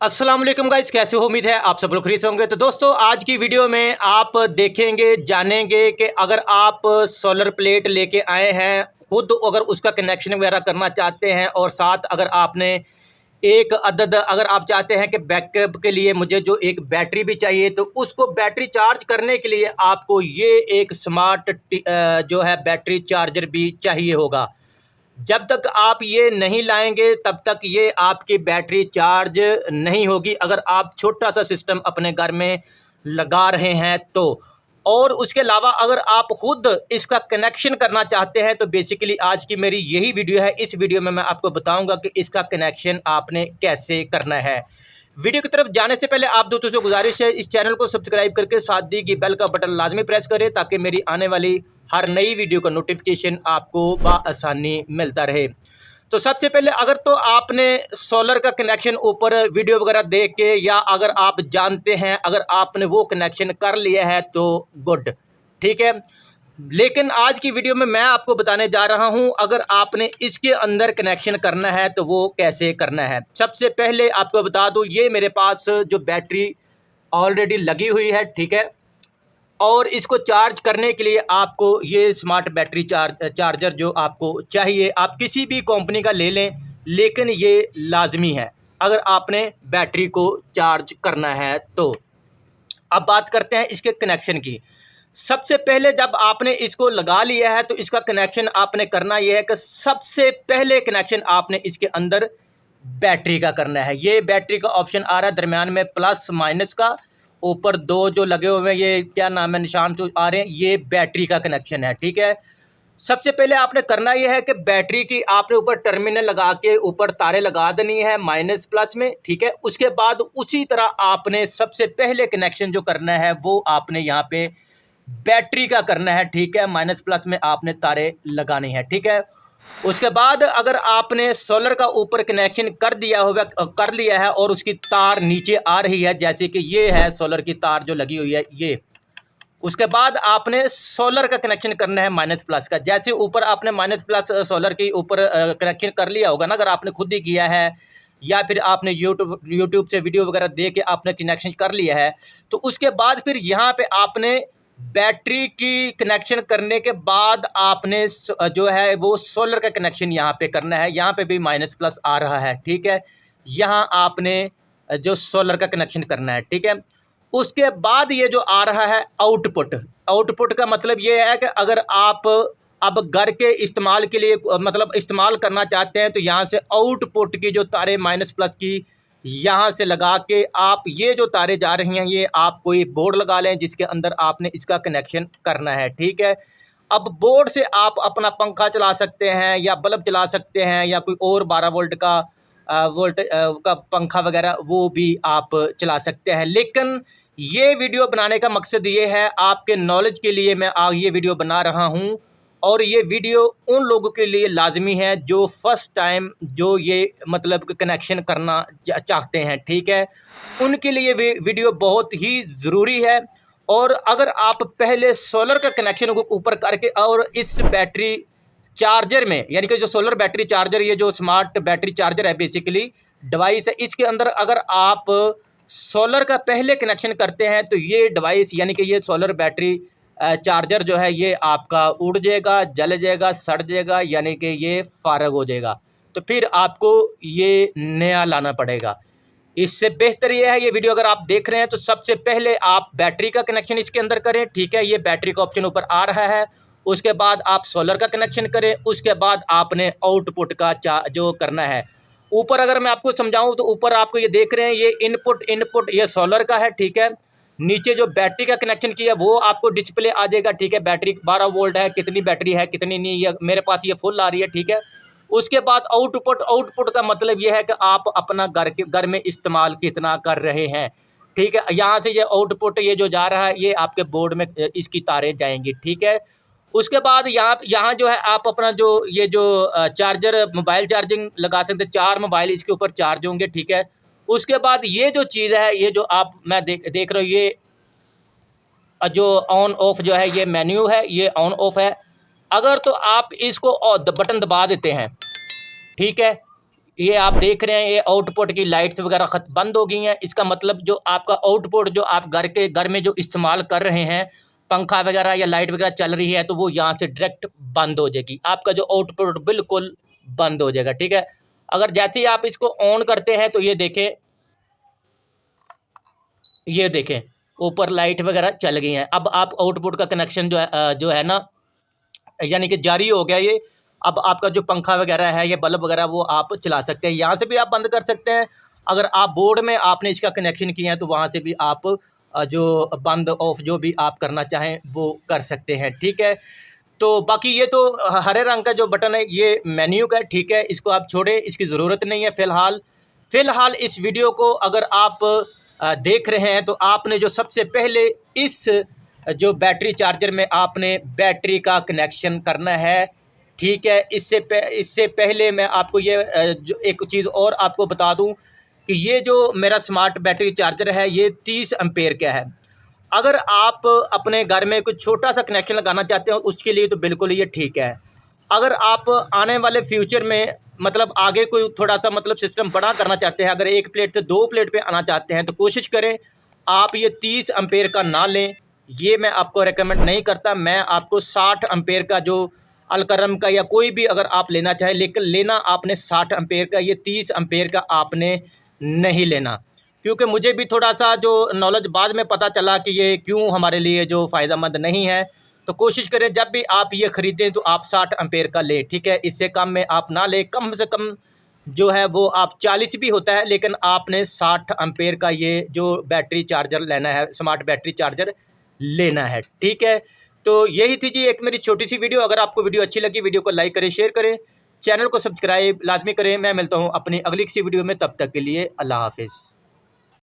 अस्सलाम वालेकुम गाइस, कैसे हो? उम्मीद है आप सब लोग खरीद होंगे। तो दोस्तों, आज की वीडियो में आप देखेंगे जानेंगे कि अगर आप सोलर प्लेट लेके आए हैं, खुद अगर उसका कनेक्शन वगैरह करना चाहते हैं और साथ अगर आपने एक अदद अगर आप चाहते हैं कि बैकअप के लिए मुझे जो एक बैटरी भी चाहिए, तो उसको बैटरी चार्ज करने के लिए आपको ये एक स्मार्ट जो है बैटरी चार्जर भी चाहिए होगा। जब तक आप ये नहीं लाएंगे तब तक ये आपकी बैटरी चार्ज नहीं होगी, अगर आप छोटा सा सिस्टम अपने घर में लगा रहे हैं तो। और उसके अलावा अगर आप खुद इसका कनेक्शन करना चाहते हैं तो बेसिकली आज की मेरी यही वीडियो है। इस वीडियो में मैं आपको बताऊंगा कि इसका कनेक्शन आपने कैसे करना है। वीडियो की तरफ जाने से पहले आप दोस्तों से गुजारिश है, इस चैनल को सब्सक्राइब करके साथ दी गई बेल का बटन लाजमी प्रेस करें ताकि मेरी आने वाली हर नई वीडियो का नोटिफिकेशन आपको बआसानी मिलता रहे। तो सबसे पहले अगर तो आपने सोलर का कनेक्शन ऊपर वीडियो वगैरह देख के, या अगर आप जानते हैं, अगर आपने वो कनेक्शन कर लिया है तो गुड, ठीक है। लेकिन आज की वीडियो में मैं आपको बताने जा रहा हूं, अगर आपने इसके अंदर कनेक्शन करना है तो वो कैसे करना है। सबसे पहले आपको बता दूं, ये मेरे पास जो बैटरी ऑलरेडी लगी हुई है, ठीक है। और इसको चार्ज करने के लिए आपको ये स्मार्ट बैटरी चार्जर जो आपको चाहिए, आप किसी भी कंपनी का ले लें, लेकिन ये लाजमी है अगर आपने बैटरी को चार्ज करना है तो। अब बात करते हैं इसके कनेक्शन की। सबसे पहले जब आपने इसको लगा लिया है तो इसका कनेक्शन आपने करना यह है कि सबसे पहले कनेक्शन आपने इसके अंदर बैटरी का करना है। ये बैटरी का ऑप्शन आ रहा है दरमियान में प्लस माइनस का, ऊपर दो जो लगे हुए हैं ये क्या नाम है, निशान जो आ रहे हैं, ये बैटरी का कनेक्शन है, ठीक है। सबसे पहले आपने करना यह है कि बैटरी की आपने ऊपर टर्मिनल लगा के ऊपर तारे लगा देनी है माइनस प्लस में, ठीक है। उसके बाद उसी तरह आपने सबसे पहले कनेक्शन जो करना है वो आपने यहाँ पे बैटरी का करना है, ठीक है। माइनस प्लस में आपने तारे लगाने हैं, ठीक है। उसके बाद अगर आपने सोलर का ऊपर कनेक्शन कर लिया है और उसकी तार नीचे आ रही है, जैसे कि ये है सोलर की तार जो लगी हुई है ये, उसके बाद आपने सोलर का कनेक्शन करना है माइनस प्लस का। जैसे ऊपर आपने माइनस प्लस सोलर के ऊपर कनेक्शन कर लिया होगा ना, अगर आपने खुद ही किया है या फिर आपने यूट्यूब से वीडियो वगैरह दे के आपने कनेक्शन कर लिया है, तो उसके बाद फिर यहाँ पे आपने बैटरी की कनेक्शन करने के बाद आपने जो है वो सोलर का कनेक्शन यहाँ पे करना है। यहाँ पे भी माइनस प्लस आ रहा है, ठीक है। यहाँ आपने जो सोलर का कनेक्शन करना है, ठीक है। उसके बाद ये जो आ रहा है आउटपुट, आउटपुट का मतलब ये है कि अगर आप अब घर के इस्तेमाल के लिए मतलब इस्तेमाल करना चाहते हैं तो यहाँ से आउटपुट की जो तारे माइनस प्लस की यहाँ से लगा के आप ये जो तारे जा रही हैं ये आप कोई बोर्ड लगा लें जिसके अंदर आपने इसका कनेक्शन करना है, ठीक है। अब बोर्ड से आप अपना पंखा चला सकते हैं या बल्ब चला सकते हैं या कोई और 12 वोल्ट का का पंखा वगैरह वो भी आप चला सकते हैं। लेकिन ये वीडियो बनाने का मकसद ये है, आपके नॉलेज के लिए मैं ये वीडियो बना रहा हूँ, और ये वीडियो उन लोगों के लिए लाजमी है जो फर्स्ट टाइम जो ये मतलब कनेक्शन करना चाहते हैं, ठीक है। उनके लिए ये वीडियो बहुत ही ज़रूरी है। और अगर आप पहले सोलर का कनेक्शन को ऊपर करके और इस बैटरी चार्जर में, यानी कि जो सोलर बैटरी चार्जर, ये जो स्मार्ट बैटरी चार्जर है बेसिकली डिवाइस है, इसके अंदर अगर आप सोलर का पहले कनेक्शन करते हैं तो ये डिवाइस यानी कि ये सोलर बैटरी चार्जर जो है ये आपका उड़ जाएगा, जल जाएगा, सड़ जाएगा, यानी कि ये फारग हो जाएगा। तो फिर आपको ये नया लाना पड़ेगा। इससे बेहतर ये है, ये वीडियो अगर आप देख रहे हैं तो सबसे पहले आप बैटरी का कनेक्शन इसके अंदर करें, ठीक है। ये बैटरी का ऑप्शन ऊपर आ रहा है। उसके बाद आप सोलर का कनेक्शन करें, उसके बाद आपने आउटपुट का जो करना है। ऊपर अगर मैं आपको समझाऊं तो ऊपर आपको ये देख रहे हैं ये इनपुट ये सोलर का है, ठीक है। नीचे जो बैटरी का कनेक्शन किया वो आपको डिस्प्ले आ जाएगा, ठीक है। बैटरी 12 वोल्ट है, कितनी बैटरी है कितनी नहीं, ये मेरे पास ये फुल आ रही है, ठीक है। उसके बाद आउटपुट का मतलब ये है कि आप अपना घर में इस्तेमाल कितना कर रहे हैं, ठीक है। यहाँ से ये आउटपुट ये जो जा रहा है ये आपके बोर्ड में इसकी तारें जाएंगी, ठीक है। उसके बाद यहाँ जो है आप अपना जो ये जो चार्जर मोबाइल चार्जिंग लगा सकते हैं, 4 मोबाइल इसके ऊपर चार्ज होंगे, ठीक है। उसके बाद ये जो चीज़ है, ये जो मैं देख रहा हूँ, ये जो ऑन ऑफ जो है ये मेन्यू है, ये ऑन ऑफ है। अगर तो आप इसको बटन दबा देते हैं, ठीक है, ये आप देख रहे हैं, ये आउटपुट की लाइट्स वगैरह बंद हो गई हैं। इसका मतलब जो आपका आउटपुट जो आप घर में जो इस्तेमाल कर रहे हैं, पंखा वगैरह या लाइट वगैरह चल रही है, तो वो यहाँ से डायरेक्ट बंद हो जाएगी। आपका जो आउटपुट बिल्कुल बंद हो जाएगा, ठीक है। अगर जैसे ही आप इसको ऑन करते हैं तो ये देखें ऊपर लाइट वगैरह चल गई हैं। अब आप आउटपुट का कनेक्शन जो है ना, यानी कि जारी हो गया ये। अब आपका जो पंखा वगैरह है या बल्ब वगैरह वो आप चला सकते हैं। यहाँ से भी आप बंद कर सकते हैं। अगर आप बोर्ड में आपने इसका कनेक्शन किया है तो वहाँ से भी आप जो बंद ऑफ जो भी आप करना चाहें वो कर सकते हैं, ठीक है। तो बाकी ये तो हरे रंग का जो बटन है ये मेन्यू का, ठीक है। इसको आप छोड़ें, इसकी ज़रूरत नहीं है फ़िलहाल इस वीडियो को अगर आप देख रहे हैं तो आपने जो सबसे पहले इस जो बैटरी चार्जर में आपने बैटरी का कनेक्शन करना है, ठीक है। इससे पहले मैं आपको ये जो एक चीज़ और आपको बता दूं कि ये जो मेरा स्मार्ट बैटरी चार्जर है ये 30 एम्पेयर का है। अगर आप अपने घर में कुछ छोटा सा कनेक्शन लगाना चाहते हो उसके लिए तो बिल्कुल ये ठीक है। अगर आप आने वाले फ्यूचर में मतलब आगे कोई थोड़ा सा मतलब सिस्टम बड़ा करना चाहते हैं, अगर 1 प्लेट से 2 प्लेट पे आना चाहते हैं तो कोशिश करें आप ये 30 एम्पेयर का ना लें। ये मैं आपको रेकमेंड नहीं करता। मैं आपको 60 एम्पेयर का जो अलकरम का या कोई भी अगर आप लेना चाहें, लेकिन लेना आपने 60 एम्पेयर का, ये 30 एम्पेयर का आपने नहीं लेना। क्योंकि मुझे भी थोड़ा सा जो नॉलेज बाद में पता चला कि ये क्यों हमारे लिए जो फ़ायदेमंद नहीं है। तो कोशिश करें जब भी आप ये ख़रीदें तो आप 60 एम्पेयर का लें, ठीक है। इससे कम में आप ना लें। कम से कम जो है वो आप 40 भी होता है, लेकिन आपने 60 एम्पेयर का ये जो बैटरी चार्जर लेना है, स्मार्ट बैटरी चार्जर लेना है, ठीक है। तो यही थी जी एक मेरी छोटी सी वीडियो। अगर आपको वीडियो अच्छी लगी वीडियो को लाइक करें, शेयर करें, चैनल को सब्सक्राइब लाजमी करें। मैं मिलता हूँ अपनी अगली किसी वीडियो में, तब तक के लिए अल्लाह हाफिज़।